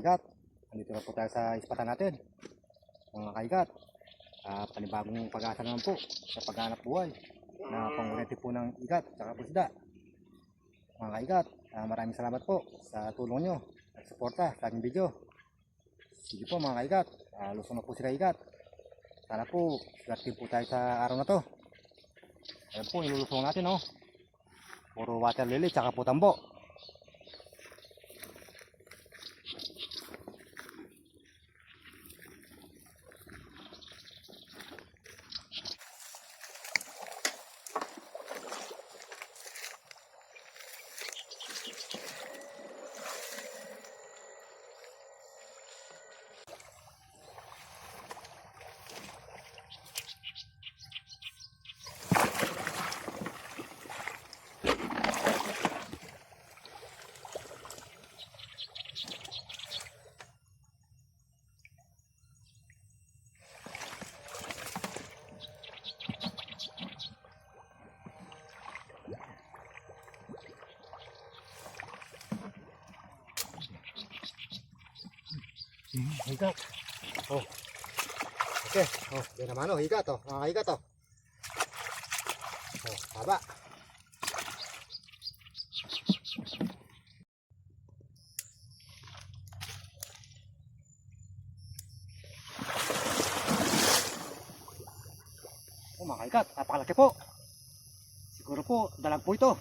kaigat, andito na po tayo sa ispatan natin mga kaigat. Panibagong pag-asa naman po sa paghanap buhay na pangurente po ng igat at pusda. Mga kaigat, maraming salamat po sa tulong nyo at suporta sa aking video. Sige po mga kaigat, lusong na po sila igat. Sana po swerte po tayo sa araw na to. Ayan po, ilulusong natin, oh. Puro water lily tsaka po tambo. Higat. Oh. Okay. Oh, yan naman, oh, higat, oh. Mga higat, oh. Oh, haba. Oh, mga higat, napakalaki po. Siguro po, dalag po ito.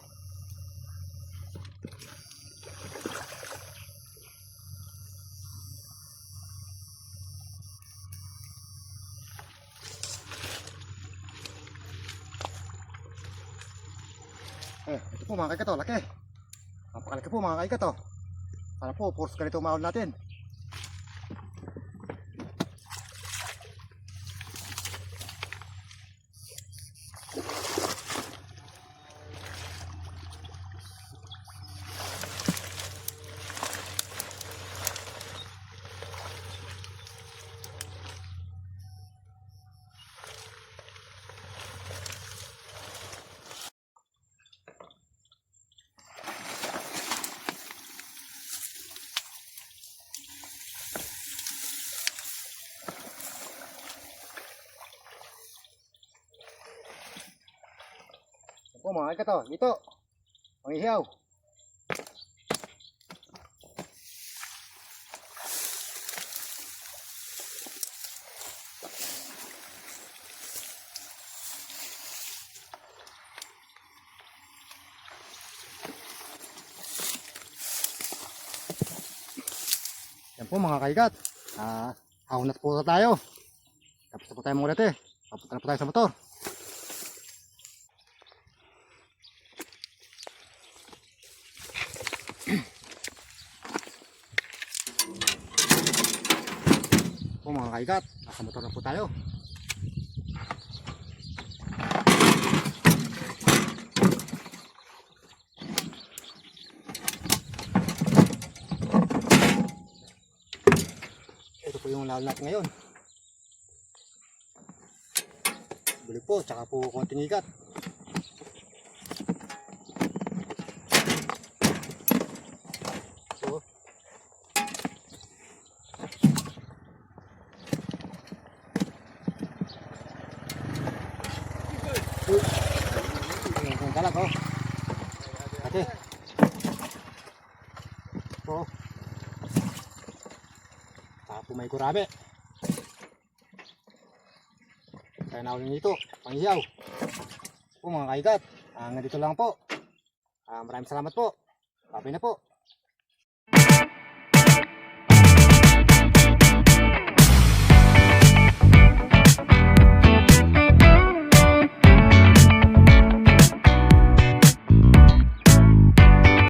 Ito po mga kaigat, oh, laki. Napakalaki po mga kaigat, oh. Sana po, force ganito umahon natin. Oh, mga kaigat, oh, dito. Ang ihaw. Yan po mga kaigat. Hawon na po tayo. Tapos na po tayo muna ito. Papunta na po tayo sa motor. Po mga kaigat, nasa motor na po tayo. Ito po yung lalo natin ngayon. Bulik po, tsaka po konting igat. So, ang dalag, oh. Okay. So, po may gurame. Kaya naulin nito, panghiyaw. Po mga kaigat, nandito lang po. Maraming salamat po. Babay na po.